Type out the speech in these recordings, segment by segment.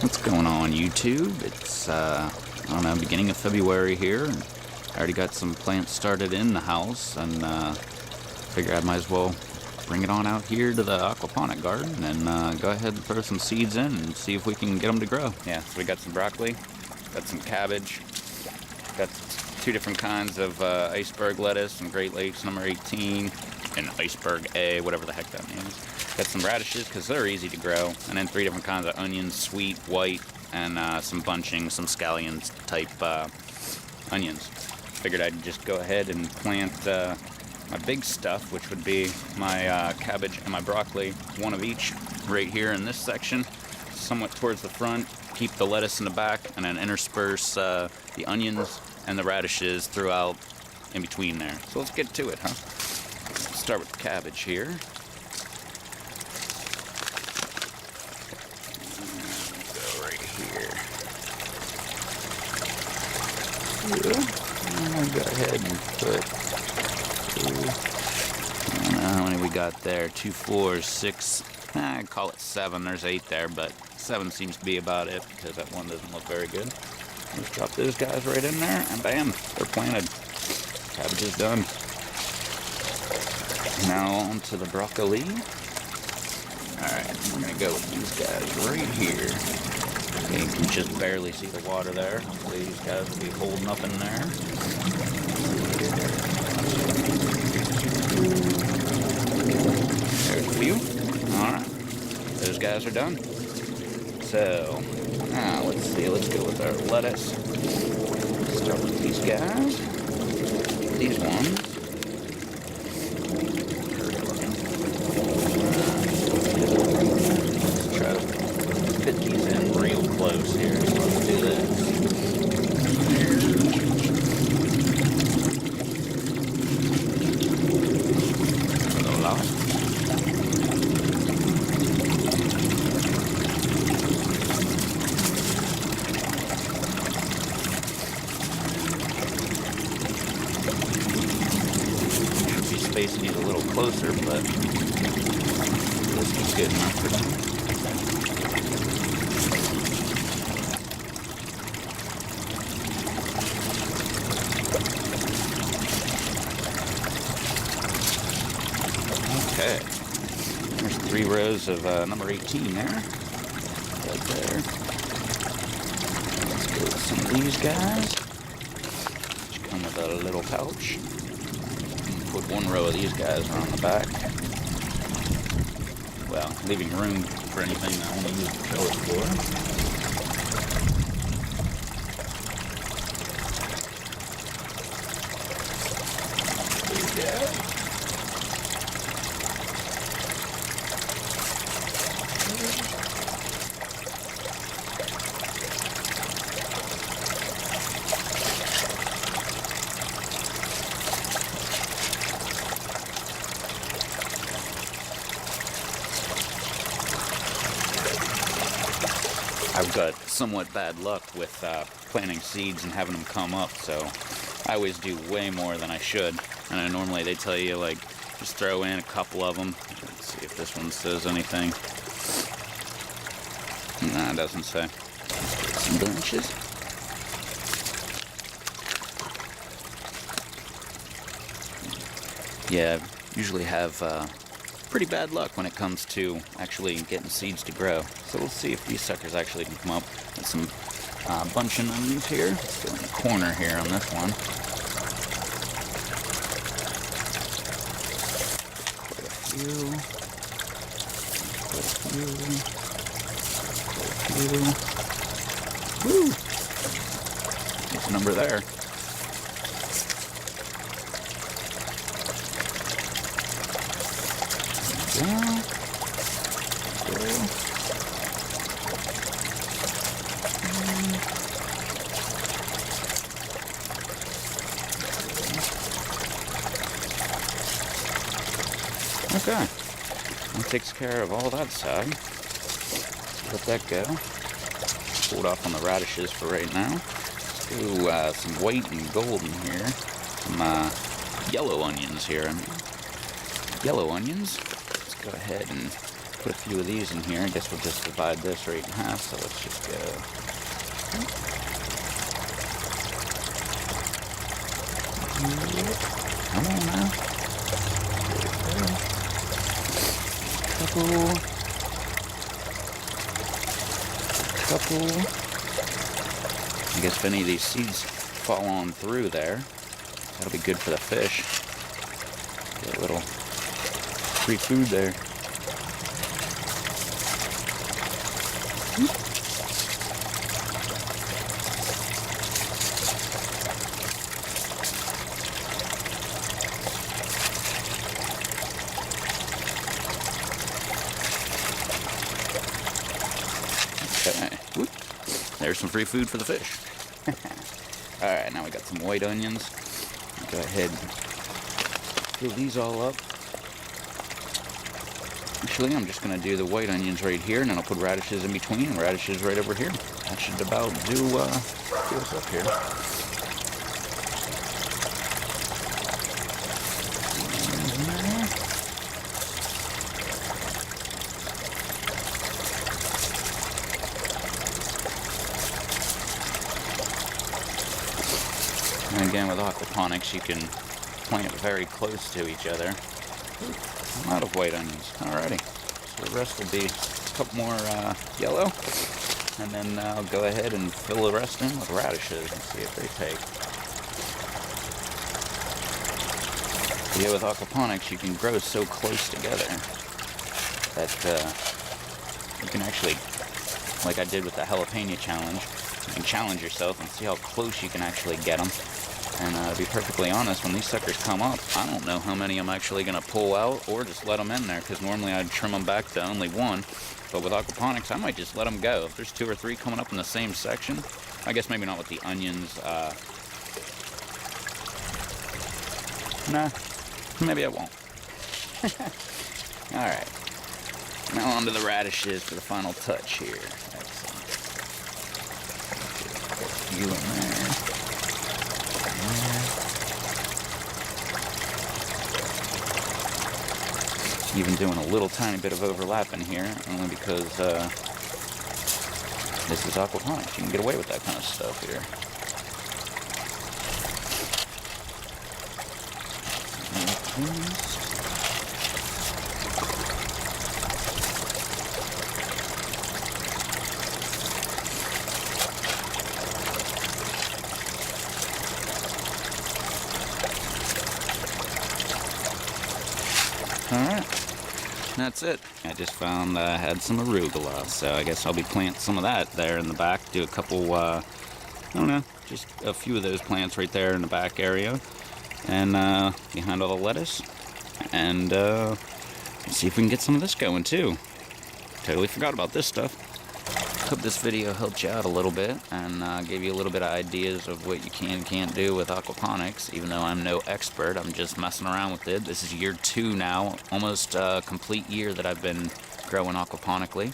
What's going on, YouTube? It's, I don't know, beginning of February here. I already got some plants started in the house, and figure I might as well bring it on out here to the aquaponic garden and go ahead and throw some seeds in and see if we can get them to grow. Yeah, so we got some broccoli, got some cabbage, got two different kinds of iceberg lettuce, some Great Lakes number 18, and iceberg A, whatever the heck that means. Got some radishes, because they're easy to grow, and then three different kinds of onions, sweet, white, and some bunching, some scallions type onions. Figured I'd just go ahead and plant my big stuff, which would be my cabbage and my broccoli, one of each, right here in this section, somewhat towards the front. Keep the lettuce in the back, and then intersperse the onions and the radishes throughout in between there. So let's get to it, huh? Let's start with the cabbage here. Go right here. I'll go ahead and put I don't know how many we got there. 2, 4, 6. I'd call it 7. There's 8 there, but 7 seems to be about it because that one doesn't look very good. Just drop those guys right in there, and bam, they're planted. Cabbage is done. Now on to the broccoli. Alright, we're going to go with these guys right here. Okay, you can just barely see the water there. Hopefully these guys will be holding up in there. There's a few. Alright, those guys are done. So, now let's see, let's go with our lettuce. Start with these guys. These ones. Let's try to fit these in real close here. So let's do this. A lot. Spacing these a little closer, but this is good enough for them. Okay, there's 3 rows of number 18 there, right there. Let's go with some of these guys, which come with a little pouch. Put 1 row of these guys around the back. Well, leaving room for anything I want to use the pellets for. There we go. I've got somewhat bad luck with planting seeds and having them come up, so I always do way more than I should. And I normally they tell you, like, just throw in a couple of them. Let's see if this one says anything. Nah, it doesn't say. Some branches. Yeah, I usually have pretty bad luck when it comes to actually getting seeds to grow. So we'll see if these suckers actually can come up. With some bunching onions here. Let's go in the corner here on this one. Quite a few. Woo! There's a number there. Yeah. Okay, that takes care of all that side. Let that go. Hold off on the radishes for right now. Let's do some white and gold in here. Some yellow onions here. Yellow onions. Let's go ahead and put a few of these in here. I guess we'll just divide this right in half, so let's just go. Come on now. Couple. I guess if any of these seeds fall on through there, that'll be good for the fish. Get a little free food there. Okay. Whoop. There's some free food for the fish. Alright, now we got some white onions. Go ahead and fill these all up. Actually, I'm just going to do the white onions right here, and then I'll put radishes in between and radishes right over here. That should about do us up here. And again, with aquaponics, you can plant very close to each other. A lot of white onions. Alrighty. So the rest will be a couple more yellow. And then I'll go ahead and fill the rest in with radishes and see if they take. Yeah, with aquaponics, you can grow so close together that you can actually, like I did with the jalapeno challenge, you can challenge yourself and see how close you can actually get them. And to be perfectly honest, when these suckers come up, I don't know how many I'm actually going to pull out or just let them in there, because normally I'd trim them back to only one. But with aquaponics, I might just let them go. If there's 2 or 3 coming up in the same section, I guess maybe not with the onions. Nah, maybe I won't. Alright, now on to the radishes for the final touch here. Excellent. Get a few in there. Even doing a little tiny bit of overlap in here, only because this is aquaponics. You can get away with that kind of stuff here. Alright, that's it. I just found I had some arugula, so I guess I'll be planting some of that there in the back. Do a couple, I don't know, just a few of those plants right there in the back area. And behind all the lettuce. And see if we can get some of this going too. Totally forgot about this stuff. Hope this video helped you out a little bit and gave you a little bit of ideas of what you can and can't do with aquaponics. Even though I'm no expert, I'm just messing around with it. This is year 2 now, almost a complete year that I've been growing aquaponically.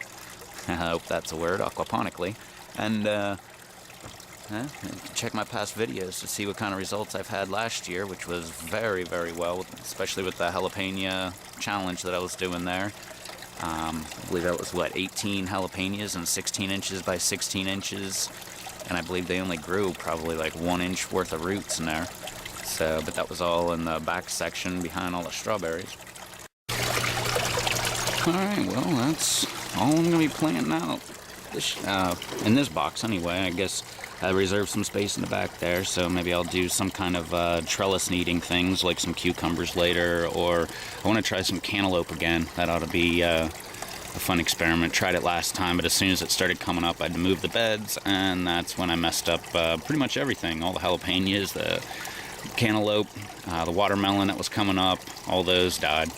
I hope that's a word, aquaponically. And check my past videos to see what kind of results I've had last year, which was very, very well, especially with the jalapeno challenge that I was doing there. I believe that was, what, 18 jalapenos and 16 inches by 16 inches. And I believe they only grew probably like 1 inch worth of roots in there. So, but that was all in the back section behind all the strawberries. Alright, well, that's all I'm going to be planting out. In this box anyway. I guess I reserved some space in the back there, so maybe I'll do some kind of trellis kneading things, like some cucumbers later, or I want to try some cantaloupe again. That ought to be a fun experiment. Tried it last time, but as soon as it started coming up, I had to move the beds, and that's when I messed up pretty much everything. All the jalapenos, the cantaloupe, the watermelon that was coming up, all those died.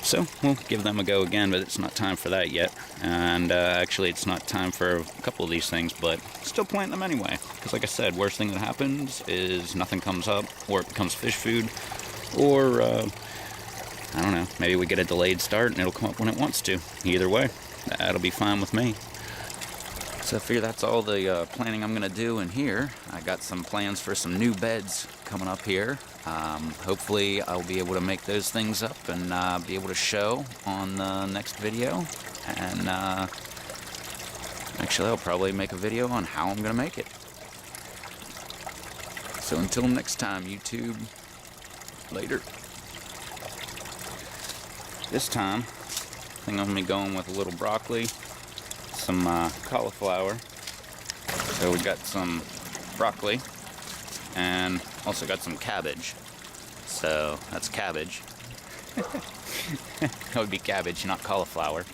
So we'll give them a go again, but it's not time for that yet. And actually, it's not time for a couple of these things, but still plant them anyway. Because like I said, worst thing that happens is nothing comes up, or it becomes fish food, or I don't know, maybe we get a delayed start and it'll come up when it wants to. Either way, that'll be fine with me. So I figure that's all the planning I'm going to do in here. I got some plans for some new beds coming up here. Hopefully I'll be able to make those things up and be able to show on the next video. And actually I'll probably make a video on how I'm going to make it. So until next time, YouTube, later. This time, I think I'm going to be going with a little broccoli, some cauliflower. So we got some broccoli and also got some cabbage. So that's cabbage. That would be cabbage, not cauliflower.